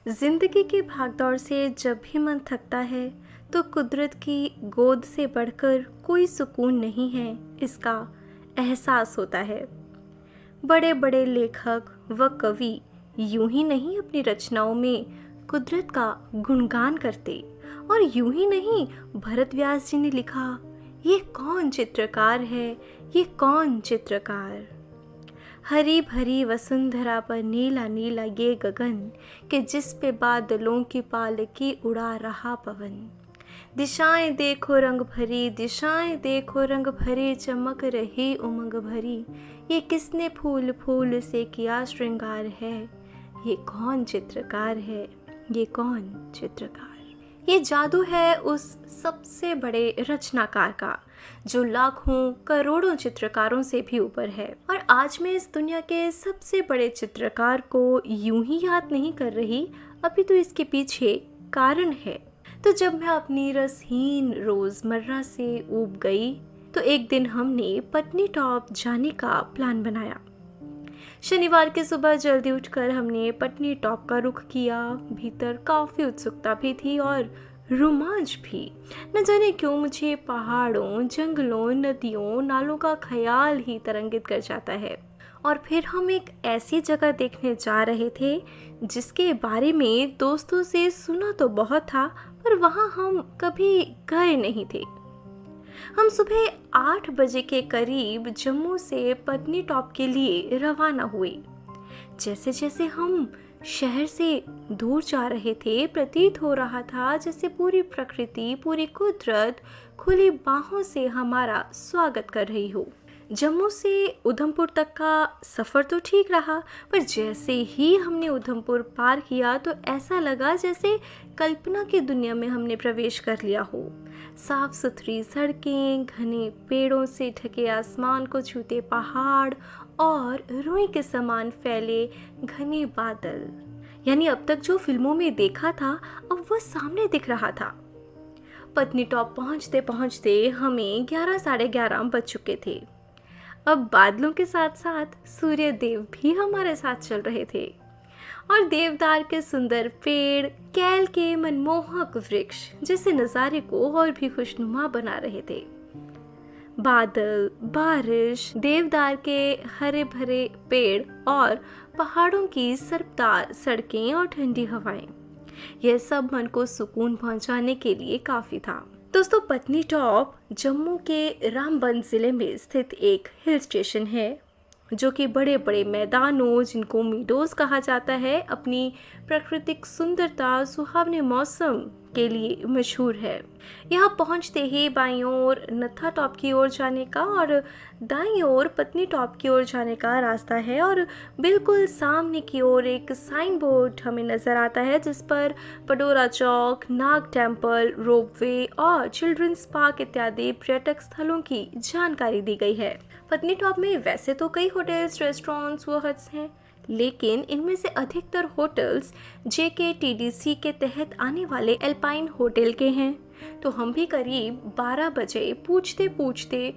जिंदगी की भागदौड़ से जब भी मन थकता है तो कुदरत की गोद से बढ़कर कोई सुकून नहीं है, इसका एहसास होता है। बड़े बड़े लेखक व कवि यूं ही नहीं अपनी रचनाओं में कुदरत का गुणगान करते। और यूं ही नहीं, भरत व्यास जी ने लिखा, ये कौन चित्रकार है, ये कौन चित्रकार। हरी भरी वसुंधरा पर नीला नीला ये गगन कि जिस पे बादलों की पालकी उड़ा रहा पवन। दिशाएं देखो रंग भरी, दिशाएं देखो रंग भरी, चमक रही उमंग भरी, ये किसने फूल फूल से किया श्रृंगार है, ये कौन चित्रकार है, ये कौन चित्रकार। ये जादू है उस सबसे बड़े रचनाकार का जो लाखों करोड़ों चित्रकारों से भी ऊपर है। और आज मैं इस दुनिया के सबसे बड़े चित्रकार को यूं ही याद नहीं कर रही, अभी तो इसके पीछे कारण है। तो जब मैं अपनी रसहीन रोजमर्रा से ऊब गई तो एक दिन हमने पत्नी टॉप जाने का प्लान बनाया। शनिवार की सुबह जल्दी उठकर हमने पत्नी टॉप का रुख किया। भीतर काफ़ी उत्सुकता भी थी और रोमांच भी। न जाने क्यों मुझे पहाड़ों, जंगलों, नदियों, नालों का ख्याल ही तरंगित कर जाता है। और फिर हम एक ऐसी जगह देखने जा रहे थे जिसके बारे में दोस्तों से सुना तो बहुत था, पर वहाँ हम कभी गए नहीं थे। हम सुबह 8 बजे के करीब जम्मू से पत्नी टॉप के लिए रवाना हुए। जैसे जैसे हम शहर से दूर जा रहे थे, प्रतीत हो रहा था जैसे पूरी प्रकृति, पूरी कुदरत खुली बाहों से हमारा स्वागत कर रही हो। जम्मू से उधमपुर तक का सफ़र तो ठीक रहा, पर जैसे ही हमने उधमपुर पार किया तो ऐसा लगा जैसे कल्पना की दुनिया में हमने प्रवेश कर लिया हो। साफ सुथरी सड़कें, घने पेड़ों से ढके आसमान को छूते पहाड़ और रुई के समान फैले घने बादल। यानी अब तक जो फिल्मों में देखा था अब वह सामने दिख रहा था। पत्नी टॉप पहुंचते पहुंचते हमें 11 साढ़े 11 बज चुके थे। अब बादलों के साथ साथ सूर्य देव भी हमारे साथ चल रहे थे और देवदार के सुंदर पेड़, कैल के मनमोहक वृक्ष जैसे नज़ारे को और भी खुशनुमा बना रहे थे। बादल, बारिश, देवदार के हरे भरे पेड़ और पहाड़ों की सरपदार सड़कें और ठंडी हवाएं, यह सब मन को सुकून पहुंचाने के लिए काफ़ी था। दोस्तों, पत्नी टॉप जम्मू के रामबन ज़िले में स्थित एक हिल स्टेशन है जो कि बड़े बड़े मैदानों, जिनको मीडोज़ कहा जाता है, अपनी प्राकृतिक सुंदरता, सुहावने मौसम के लिए मशहूर है। यहाँ पहुँचते ही बाईं ओर नत्था टॉप की ओर जाने का और दाईं ओर पत्नी टॉप की ओर जाने का रास्ता है। और बिल्कुल सामने की ओर एक साइन बोर्ड हमें नज़र आता है जिस पर पडोरा चौक, नाग टेम्पल, रोपवे और चिल्ड्रंस पार्क इत्यादि पर्यटक स्थलों की जानकारी दी गई है। पत्नी टॉप में वैसे तो कई होटल्स, रेस्टोरेंट्स व हट्स हैं, लेकिन इनमें से अधिकतर होटल्स JKTDC के तहत आने वाले एल्पाइन होटल के हैं। तो हम भी करीब 12 बजे पूछते पूछते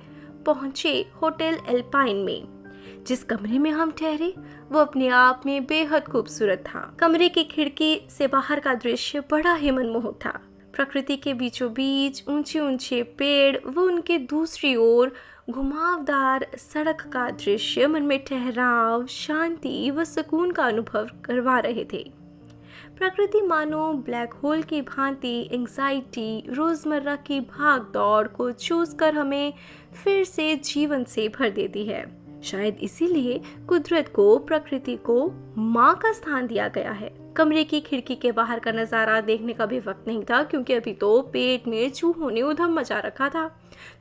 पहुँचे होटल एल्पाइन में। जिस कमरे में हम ठहरे वो अपने आप में बेहद खूबसूरत था। कमरे की खिड़की से बाहर का दृश्य बड़ा ही मनमोहक था। प्रकृति के बीचों बीच ऊंचे ऊंचे पेड़ व उनके दूसरी ओर घुमावदार सड़क का दृश्य मन में ठहराव, शांति व सुकून का अनुभव करवा रहे थे। प्रकृति मानो ब्लैक होल की भांति एंग्जाइटी, रोजमर्रा की भाग दौड़ को चूस कर हमें फिर से जीवन से भर देती है। शायद इसीलिए कुदरत को, प्रकृति को माँ का स्थान दिया गया है। कमरे की खिड़की के बाहर का नज़ारा देखने का भी वक्त नहीं था, क्योंकि अभी तो पेट में चूहों ने उधम मचा रखा था।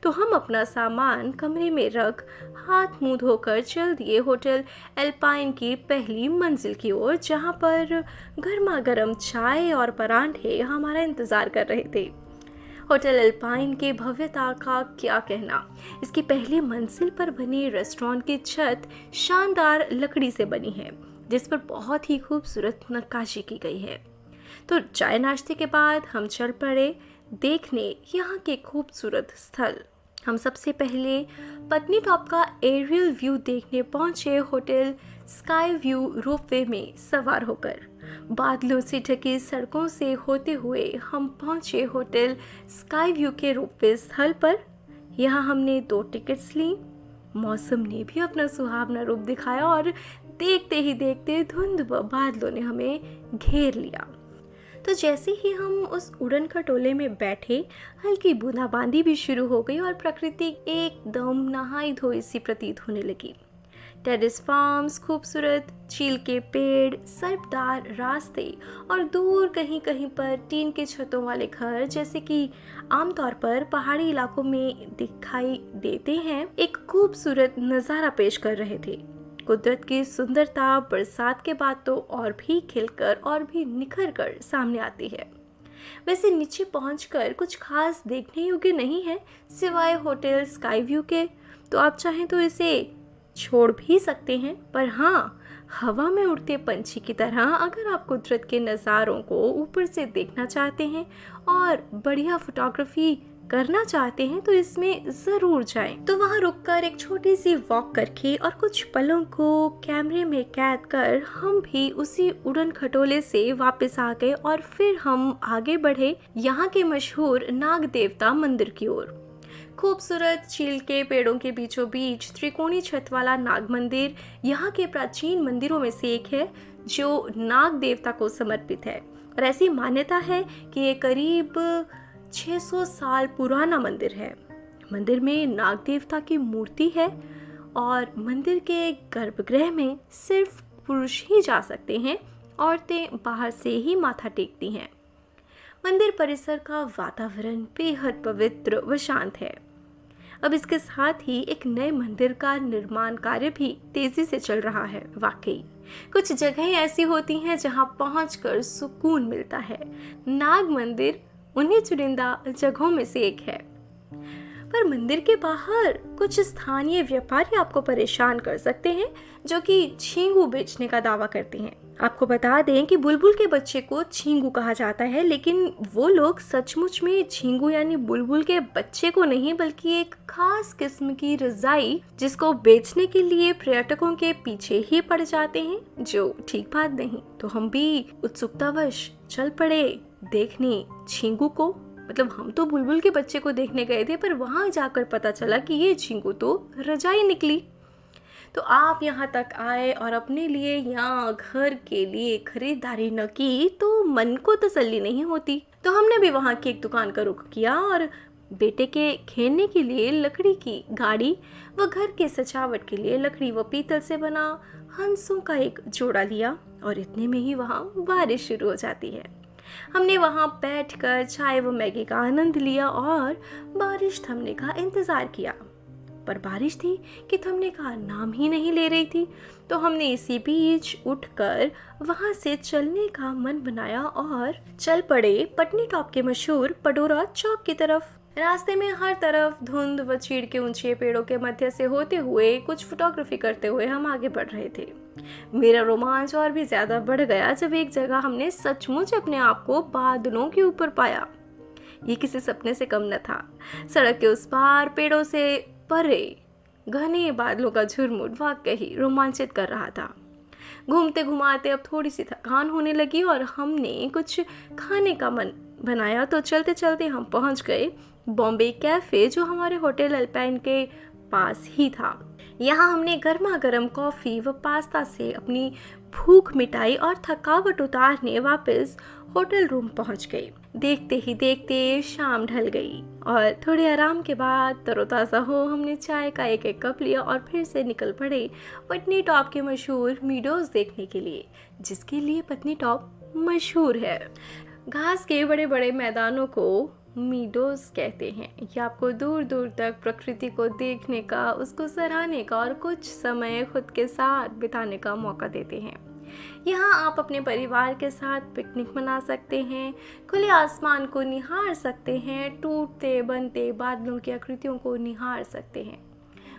तो हम अपना सामान कमरे में रख हाथ मुंह धोकर चल दिए होटल एल्पाइन की पहली मंजिल की ओर, जहां पर गर्मा गर्म चाय और परांठे हमारा इंतज़ार कर रहे थे। होटल एल्पाइन की भव्यता का क्या कहना। इसकी पहली मंजिल पर बनी रेस्टोरेंट की छत शानदार लकड़ी से बनी है जिस पर बहुत ही खूबसूरत नक्काशी की गई है। तो चाय नाश्ते के बाद हम चल पड़े देखने यहाँ के खूबसूरत स्थल। हम सबसे पहले पत्नी टॉप का एरियल व्यू देखने पहुँचे होटल स्काई व्यू रोपवे में सवार होकर। बादलों से ढकी सड़कों से होते हुए हम पहुंचे होटल स्काई व्यू के रोपवे स्थल पर। यहाँ हमने 2 टिकट्स ली। मौसम ने भी अपना सुहावना रूप दिखाया और देखते ही देखते धुंध व बादलों ने हमें घेर लिया। तो जैसे ही हम उस उड़न खटोले में बैठे, हल्की बूंदाबांदी भी शुरू हो गई और प्रकृति एकदम नहाई धोई सी प्रतीत होने लगी। टेरेस फार्म्स, खूबसूरत चील के पेड़, सर्पदार रास्ते और दूर कहीं कहीं पर टीन के छतों वाले घर, जैसे कि आमतौर पर पहाड़ी इलाकों में दिखाई देते हैं, एक खूबसूरत नज़ारा पेश कर रहे थे। कुदरत की सुंदरता बरसात के बाद तो और भी खिलकर और भी निखर कर सामने आती है। वैसे नीचे पहुंचकर कुछ खास देखने योग्य नहीं है सिवाय होटल स्काई व्यू के, तो आप चाहें तो इसे छोड़ भी सकते हैं। पर हाँ, हवा में उड़ते पंछी की तरह अगर आप कुदरत के नज़ारों को ऊपर से देखना चाहते हैं और बढ़िया फोटोग्राफी करना चाहते हैं तो इसमें ज़रूर जाएं। तो वहाँ रुककर एक छोटी सी वॉक करके और कुछ पलों को कैमरे में कैद कर हम भी उसी उड़न खटोले से वापस आ गए और फिर हम आगे बढ़े यहाँ के मशहूर नाग देवता मंदिर की ओर। खूबसूरत चील के पेड़ों के बीचों बीच त्रिकोणी छत वाला नाग मंदिर यहाँ के प्राचीन मंदिरों में से एक है जो नाग देवता को समर्पित है। और ऐसी मान्यता है कि ये करीब 600 साल पुराना मंदिर है। मंदिर में नाग देवता की मूर्ति है और मंदिर के गर्भगृह में सिर्फ पुरुष ही जा सकते हैं, औरतें बाहर से ही माथा टेकती हैं। मंदिर परिसर का वातावरण बेहद पवित्र व शांत है। अब इसके साथ ही एक नए मंदिर का निर्माण कार्य भी तेजी से चल रहा है। वाकई कुछ जगहें ऐसी होती हैं जहां पहुंचकर सुकून मिलता है। नाग मंदिर उन्हीं चुनिंदा जगहों में से एक है। पर मंदिर के बाहर कुछ स्थानीय व्यापारी आपको परेशान कर सकते हैं जो कि झींगू बेचने का दावा करते हैं। आपको बता दें कि बुलबुल के बच्चे को झींगू कहा जाता है, लेकिन वो लोग सचमुच में झींगू यानी बुलबुल के बच्चे को नहीं बल्कि एक खास किस्म की रजाई जिसको बेचने के लिए पर्यटकों के पीछे ही पड़ जाते हैं, जो ठीक बात नहीं। तो हम भी उत्सुकतावश चल पड़े देखने झींगू को। मतलब हम तो बुलबुल के बच्चे को देखने गए थे, पर वहां जाकर पता चला कि ये झींगू तो रजाई निकली। तो आप यहाँ तक आए और अपने लिए या घर के लिए खरीदारी न की तो मन को तसल्ली नहीं होती। तो हमने भी वहाँ की एक दुकान का रुख किया और बेटे के खेलने के लिए लकड़ी की गाड़ी व घर के सजावट के लिए लकड़ी व पीतल से बना हंसों का एक जोड़ा लिया। और इतने में ही वहाँ बारिश शुरू हो जाती है। हमने वहाँ बैठकर चाय व मैगी का आनंद लिया और बारिश थमने का इंतजार किया। पर बारिश थी कि थमने का नाम ही नहीं ले रही थी। तो हमने इसी बीच उठकर वहाँ से चलने का मन बनाया और चल पड़े पटनी टॉप के मशहूर पडोरा चौक की तरफ। रास्ते में हर तरफ धुंध व चीड़ के ऊंचे पेड़ों के मध्य से होते हुए कुछ फोटोग्राफी करते हुए हम आगे बढ़ रहे थे। मेरा रोमांच और भी ज्यादा बढ़ गया जब एक जगह हमने सचमुच अपने आप को बादलों के ऊपर पाया। ये किसी सपने से कम न था। सड़क के उस पार पेड़ों से परे घने बादलों का झुरमुट वाकई रोमांचित कर रहा था। घूमते घुमाते अब थोड़ी सी थकान होने लगी और हमने कुछ खाने का मन बनाया। तो चलते चलते हम पहुंच गए बॉम्बे कैफे, जो हमारे होटल अल्पाइन के पास ही था। यहाँ हमने गर्मा गर्म कॉफ़ी व पास्ता से अपनी भूख मिटाई और थकावट उतारने वापस होटल रूम पहुँच गए। देखते ही देखते शाम ढल गई और थोड़े आराम के बाद तरोताज़ा हो हमने चाय का एक एक कप लिया और फिर से निकल पड़े पटनी टॉप के मशहूर मीडोज देखने के लिए, जिसके लिए पटनी टॉप मशहूर है। घास के बड़े बड़े मैदानों को मीडोज कहते हैं। ये आपको दूर दूर तक प्रकृति को देखने का, उसको सराहने का और कुछ समय खुद के साथ बिताने का मौका देते हैं। यहाँ आप अपने परिवार के साथ पिकनिक मना सकते हैं, खुले आसमान को निहार सकते हैं, टूटते बनते बादलों की आकृतियों को निहार सकते हैं।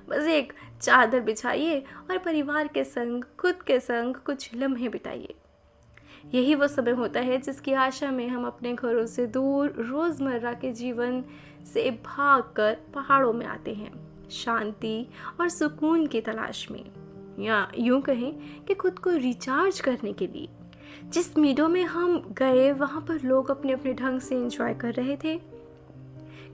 बस एक चादर बिछाइए और परिवार के संग, खुद के संग कुछ लम्हे बिताइए। यही वो समय होता है जिसकी आशा में हम अपने घरों से दूर रोज़मर्रा के जीवन से भागकर पहाड़ों में आते हैं, शांति और सुकून की तलाश में, या यूं कहें कि खुद को रिचार्ज करने के लिए। जिस मीडो में हम गए वहाँ पर लोग अपने अपने ढंग से एंजॉय कर रहे थे।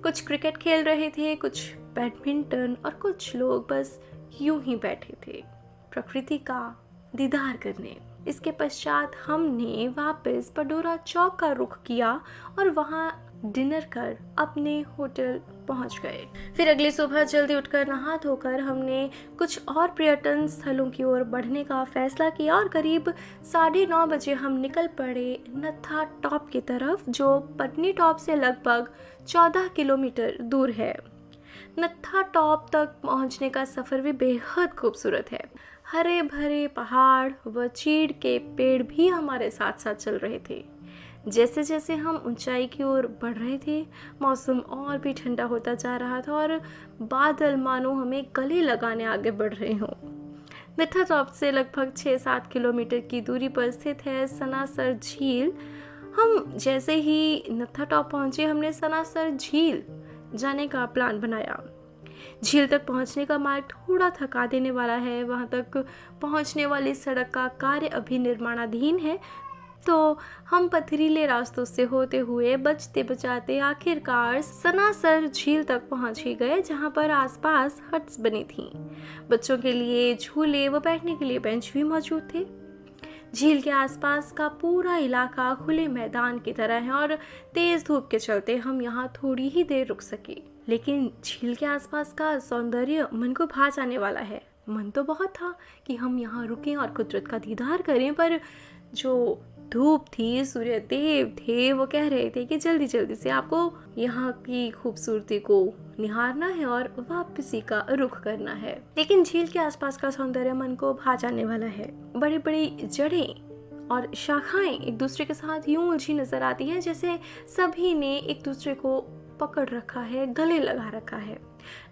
कुछ क्रिकेट खेल रहे थे, कुछ बैडमिंटन, और कुछ लोग बस यूं ही बैठे थे प्रकृति का दीदार करने। इसके पश्चात हमने वापस पडोरा चौक का रुख किया और वहाँ डिनर कर अपने होटल पहुंच गए। फिर अगली सुबह जल्दी उठकर नहा धोकर हमने कुछ और पर्यटन स्थलों की ओर बढ़ने का फैसला किया और करीब 9:30 बजे हम निकल पड़े नत्था टॉप की तरफ, जो पत्नीटॉप से लगभग 14 किलोमीटर दूर है। नत्था टॉप तक पहुंचने का सफ़र भी बेहद खूबसूरत है। हरे भरे पहाड़ व चीड़ के पेड़ भी हमारे साथ साथ चल रहे थे। जैसे जैसे हम ऊंचाई की ओर बढ़ रहे थे, मौसम और भी ठंडा होता जा रहा था और बादल मानो हमें गले लगाने आगे बढ़ रहे हों। नत्था टॉप से लगभग 6-7 किलोमीटर की दूरी पर स्थित है सनासर झील। हम जैसे ही नत्था टॉप पहुंचे, हमने सनासर झील जाने का प्लान बनाया। झील तक पहुंचने का मार्ग थोड़ा थका देने वाला है। वहां तक पहुंचने वाली सड़क का कार्य अभी निर्माणाधीन है, तो हम पथरीले रास्तों से होते हुए बचते बचाते आखिरकार सनासर झील तक पहुंच ही गए, जहां पर आसपास हट्स बनी थीं। बच्चों के लिए झूले व बैठने के लिए बेंच भी मौजूद थे। झील के आसपास का पूरा इलाका खुले मैदान की तरह है और तेज धूप के चलते हम यहाँ थोड़ी ही देर रुक सके। लेकिन झील के आसपास का सौंदर्य मन को भा जाने वाला है। मन तो बहुत था कि हम यहाँ रुकें और कुदरत का दीदार करें, पर जो धूप थी, सूर्य देव थे, वो कह रहे थे कि जल्दी जल्दी से आपको यहाँ की खूबसूरती को निहारना है और वापसी का रुख करना है। लेकिन झील के आसपास का सौंदर्य मन को भा जाने वाला है। बड़ी बड़ी जड़ें और शाखाएं एक दूसरे के साथ यूं उलझी नजर आती हैं, जैसे सभी ने एक दूसरे को पकड़ रखा है, गले लगा रखा है।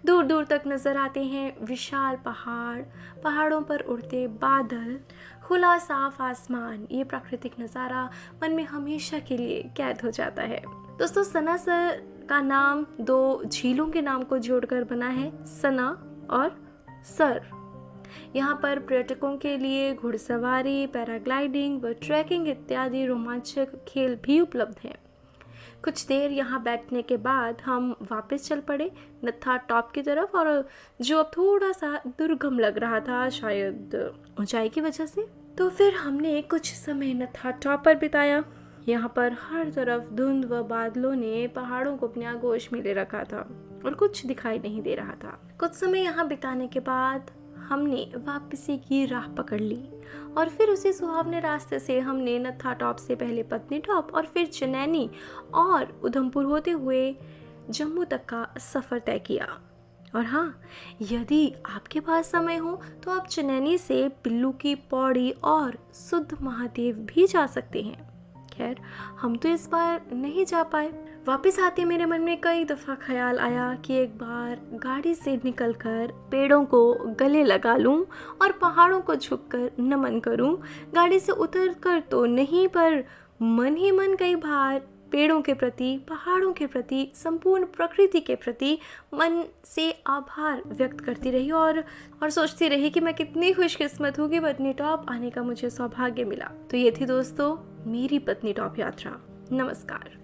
दूर दूर तक नजर आते हैं विशाल पहाड़, पहाड़ों पर उड़ते बादल, खुला साफ आसमान। ये प्राकृतिक नज़ारा मन में हमेशा के लिए कैद हो जाता है। दोस्तों, सनासर का नाम 2 झीलों के नाम को जोड़कर बना है, सना और सर। यहाँ पर पर्यटकों के लिए घुड़सवारी, पैराग्लाइडिंग व ट्रैकिंग इत्यादि रोमांचक खेल भी उपलब्ध हैं। कुछ देर यहाँ बैठने के बाद हम वापस चल पड़े नत्था टॉप की तरफ, और जो अब थोड़ा सा दुर्गम लग रहा था, शायद ऊंचाई की वजह से। तो फिर हमने कुछ समय नत्था टॉप पर बिताया। यहाँ पर हर तरफ धुंध व बादलों ने पहाड़ों को अपने आगोश में ले रखा था और कुछ दिखाई नहीं दे रहा था। कुछ समय यहाँ बिताने के बाद हमने वापसी की राह पकड़ ली और फिर उसी सुहावने रास्ते से हमने नत्था टॉप से पहले पत्नीटॉप और फिर चनैनी और उधमपुर होते हुए जम्मू तक का सफ़र तय किया। और हाँ, यदि आपके पास समय हो तो आप चनैनी से पिल्लू की पौड़ी और सुध महादेव भी जा सकते हैं। खैर, हम तो इस बार नहीं जा पाए। वापस आते मेरे मन में कई दफ़ा ख्याल आया कि एक बार गाड़ी से निकलकर पेड़ों को गले लगा लूं और पहाड़ों को झुककर नमन करूं। गाड़ी से उतरकर तो नहीं, पर मन ही मन कई बार पेड़ों के प्रति, पहाड़ों के प्रति, संपूर्ण प्रकृति के प्रति मन से आभार व्यक्त करती रही और सोचती रही कि मैं कितनी खुशकिस्मत हूँ कि पत्नीटॉप आने का मुझे सौभाग्य मिला। तो ये थी दोस्तों मेरी पत्नीटॉप यात्रा। नमस्कार।